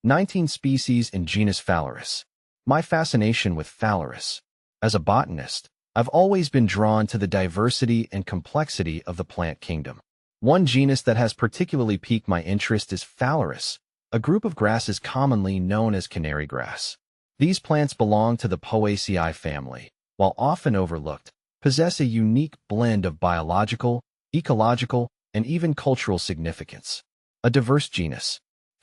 19 species in genus Phalaris. My fascination with Phalaris. As a botanist, I've always been drawn to the diversity and complexity of the plant kingdom. One genus that has particularly piqued my interest is Phalaris, a group of grasses commonly known as canary grass. These plants belong to the Poaceae family, while often overlooked, possess a unique blend of biological, ecological, and even cultural significance. A diverse genus,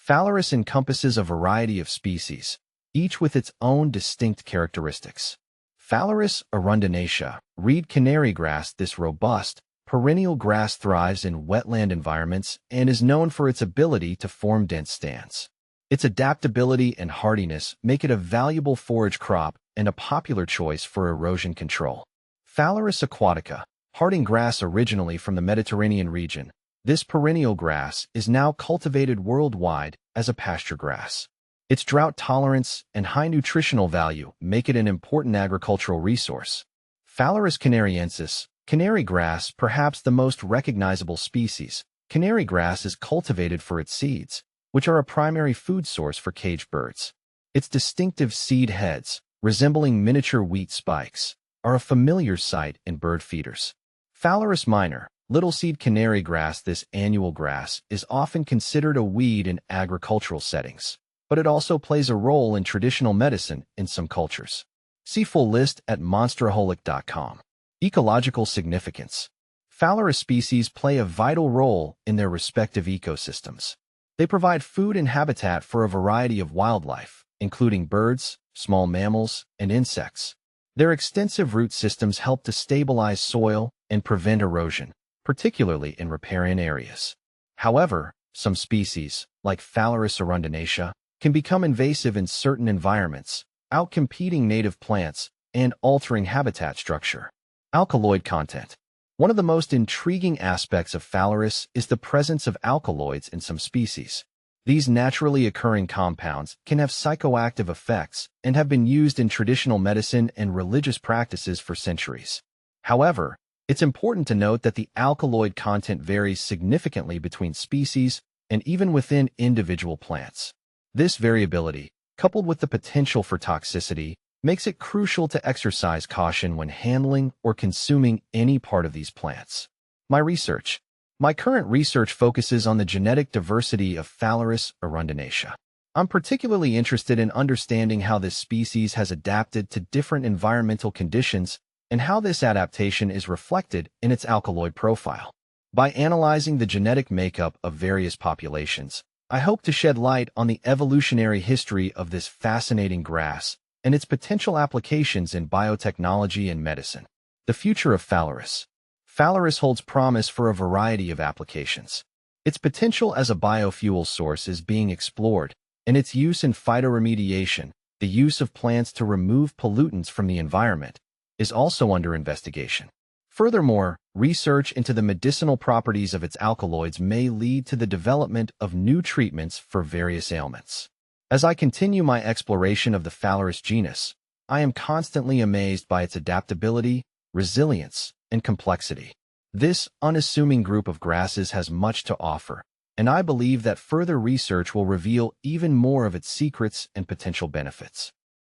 Phalaris encompasses a variety of species, each with its own distinct characteristics. Phalaris arundinacea, reed canary grass. This robust, perennial grass thrives in wetland environments and is known for its ability to form dense stands. Its adaptability and hardiness make it a valuable forage crop and a popular choice for erosion control. Phalaris aquatica, harding grass originally from the Mediterranean region, this perennial grass is now cultivated worldwide as a pasture grass. Its drought tolerance and high nutritional value make it an important agricultural resource. Phalaris canariensis, canary grass, perhaps the most recognizable species. Canary grass is cultivated for its seeds, which are a primary food source for caged birds. Its distinctive seed heads, resembling miniature wheat spikes, are a familiar sight in bird feeders. Phalaris minor, little seed canary grass. This annual grass is often considered a weed in agricultural settings, but it also plays a role in traditional medicine in some cultures. See full list at monsteraholic.com. Ecological significance. Phalaris species play a vital role in their respective ecosystems. They provide food and habitat for a variety of wildlife, including birds, small mammals, and insects. Their extensive root systems help to stabilize soil and prevent erosion, particularly in riparian areas. However, some species, like Phalaris arundinacea, can become invasive in certain environments, outcompeting native plants and altering habitat structure. Alkaloid content. One of the most intriguing aspects of Phalaris is the presence of alkaloids in some species. These naturally occurring compounds can have psychoactive effects and have been used in traditional medicine and religious practices for centuries. However, it's important to note that the alkaloid content varies significantly between species and even within individual plants. This variability, coupled with the potential for toxicity, makes it crucial to exercise caution when handling or consuming any part of these plants. My current research focuses on the genetic diversity of Phalaris arundinacea. I'm particularly interested in understanding how this species has adapted to different environmental conditions and how this adaptation is reflected in its alkaloid profile. By analyzing the genetic makeup of various populations, I hope to shed light on the evolutionary history of this fascinating grass and its potential applications in biotechnology and medicine. The future of Phalaris. Phalaris holds promise for a variety of applications. Its potential as a biofuel source is being explored, and its use in phytoremediation, the use of plants to remove pollutants from the environment, is also under investigation. Furthermore, research into the medicinal properties of its alkaloids may lead to the development of new treatments for various ailments. As I continue my exploration of the Phalaris genus, I am constantly amazed by its adaptability, resilience, and complexity. This unassuming group of grasses has much to offer, and I believe that further research will reveal even more of its secrets and potential benefits.